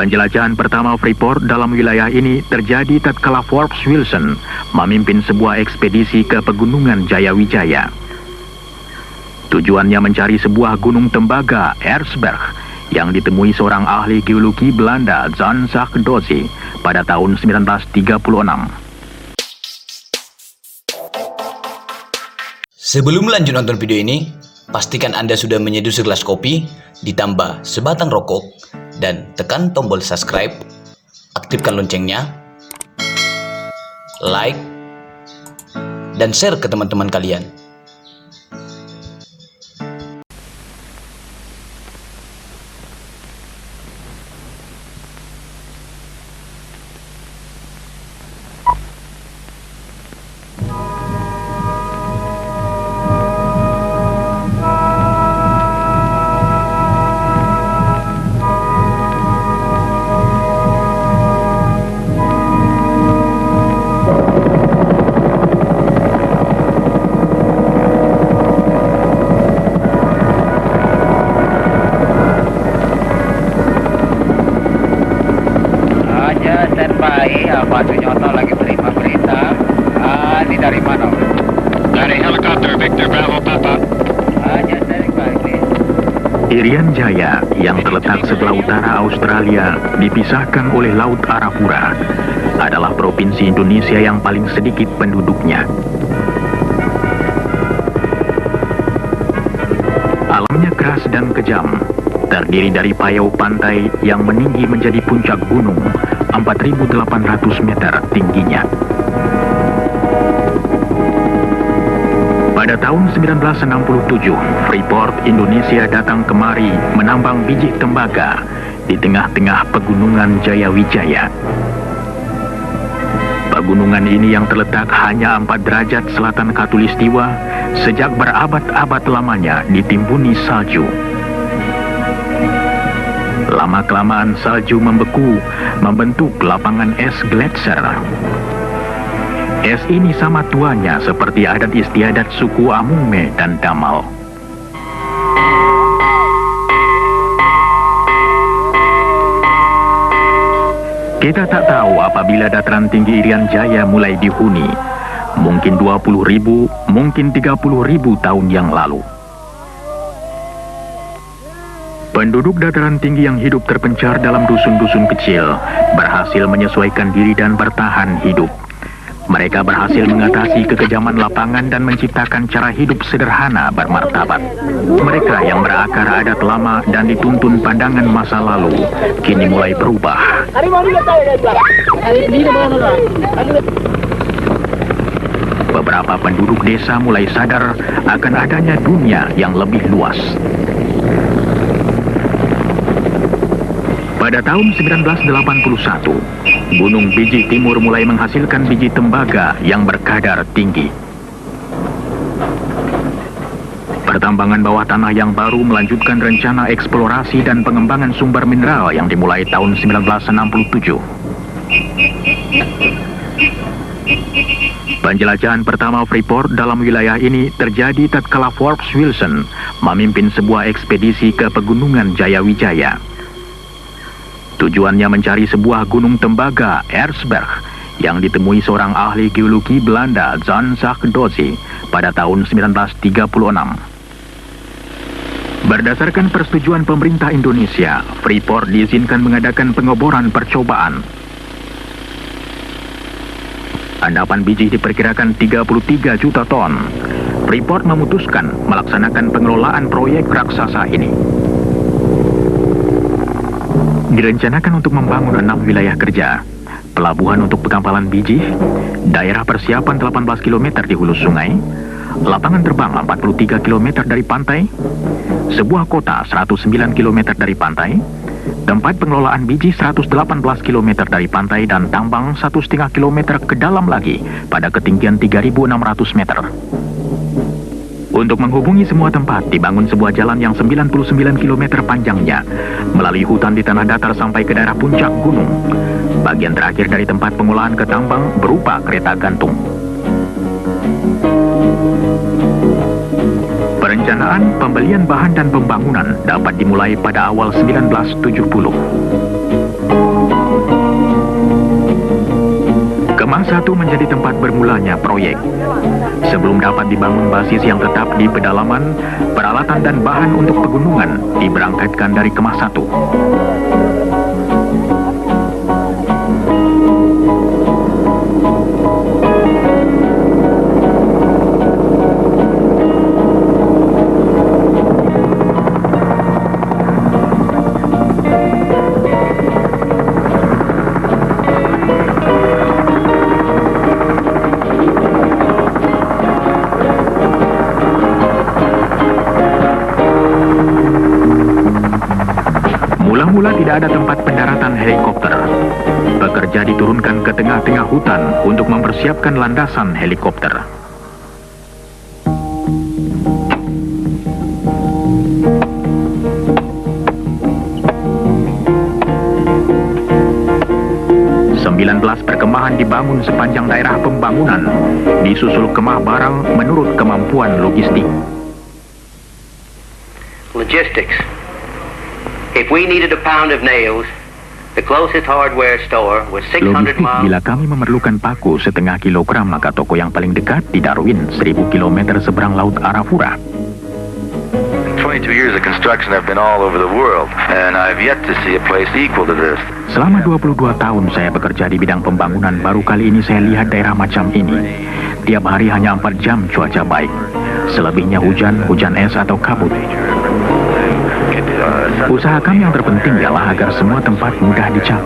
Penjelajahan pertama Freeport dalam wilayah ini terjadi tatkala Forbes Wilson memimpin sebuah ekspedisi ke Pegunungan Jayawijaya. Tujuannya mencari sebuah gunung tembaga, Erzberg, yang ditemui seorang ahli geologi Belanda, Jan Zakdozi, pada tahun 1936. Sebelum lanjut nonton video ini, pastikan Anda sudah menyeduh segelas kopi, ditambah sebatang rokok, dan tekan tombol subscribe, aktifkan loncengnya, like, dan share ke teman-teman kalian. Pak Sunyoto lagi terima berita. Ini dari mana? Dari helikopter Victor Bravo Papa. Dari Bali. Irian Jaya yang terletak sebelah utara Australia dipisahkan oleh Laut Arafura adalah provinsi Indonesia yang paling sedikit penduduknya. Alamnya keras dan kejam, terdiri dari payau pantai yang meninggi menjadi puncak gunung 4.800 meter tingginya. Pada tahun 1967, Freeport Indonesia datang kemari menambang biji tembaga di tengah-tengah Pegunungan Jayawijaya. Pegunungan ini yang terletak hanya 4 derajat selatan Khatulistiwa sejak berabad-abad lamanya ditimbuni salju. Lama-kelamaan salju membeku, membentuk lapangan es gletser. Es ini sama tuanya seperti adat istiadat suku Amungme dan Damal. Kita tak tahu apabila dataran tinggi Irian Jaya mulai dihuni. Mungkin 20.000, mungkin 30.000 tahun yang lalu. Penduduk dataran tinggi yang hidup terpencar dalam dusun-dusun kecil berhasil menyesuaikan diri dan bertahan hidup. Mereka berhasil mengatasi kekejaman lapangan dan menciptakan cara hidup sederhana bermartabat. Mereka yang berakar adat lama dan dituntun pandangan masa lalu kini mulai berubah. Beberapa penduduk desa mulai sadar akan adanya dunia yang lebih luas. Pada tahun 1981, Gunung Biji Timur mulai menghasilkan biji tembaga yang berkadar tinggi. Pertambangan bawah tanah yang baru melanjutkan rencana eksplorasi dan pengembangan sumber mineral yang dimulai tahun 1967. Penjelajahan pertama Freeport dalam wilayah ini terjadi tatkala Forbes Wilson memimpin sebuah ekspedisi ke Pegunungan Jayawijaya. Tujuannya mencari sebuah gunung tembaga, Erzberg, yang ditemui seorang ahli geologi Belanda, Jan Zakdozi, pada tahun 1936. Berdasarkan persetujuan pemerintah Indonesia, Freeport diizinkan mengadakan pengeboran percobaan. Endapan biji diperkirakan 33 juta ton. Freeport memutuskan melaksanakan pengelolaan proyek raksasa ini. Direncanakan untuk membangun 6 wilayah kerja, pelabuhan untuk pengampalan biji, daerah persiapan 18 km di hulu sungai, lapangan terbang 43 km dari pantai, sebuah kota 109 km dari pantai, tempat pengelolaan biji 118 km dari pantai dan tambang 1,5 km ke dalam lagi pada ketinggian 3.600 meter. Untuk menghubungi semua tempat, dibangun sebuah jalan yang 99 km panjangnya, melalui hutan di tanah datar sampai ke daerah puncak gunung. Bagian terakhir dari tempat pengolahan ke tambang berupa kereta gantung. Perencanaan, pembelian bahan dan pembangunan dapat dimulai pada awal 1970. Kemah 1 menjadi tempat bermulanya proyek. Sebelum dapat dibangun basis yang tetap di pedalaman, peralatan dan bahan untuk pegunungan diberangkatkan dari Kemah 1. Mula-mula tidak ada tempat pendaratan helikopter. Pekerja diturunkan ke tengah-tengah hutan untuk mempersiapkan landasan helikopter. Perkemahan dibangun sepanjang daerah pembangunan, disusul kemah barang menurut kemampuan logistik. Logistics. If we needed a pound of nails, the closest hardware store was 600 Logistik, miles. bila kami memerlukan paku setengah kilogram, maka toko yang paling dekat di Darwin, 1000 km seberang laut Arafura. 22 years of construction, I've been all over the world, and I've yet to see a place equal to this. Selama 22 tahun saya bekerja di bidang pembangunan, baru kali ini saya lihat daerah macam ini. Tiap hari hanya 4 jam cuaca baik. Selebihnya hujan es atau kabut. Usaha kami yang terpenting ialah agar semua tempat mudah dicapai.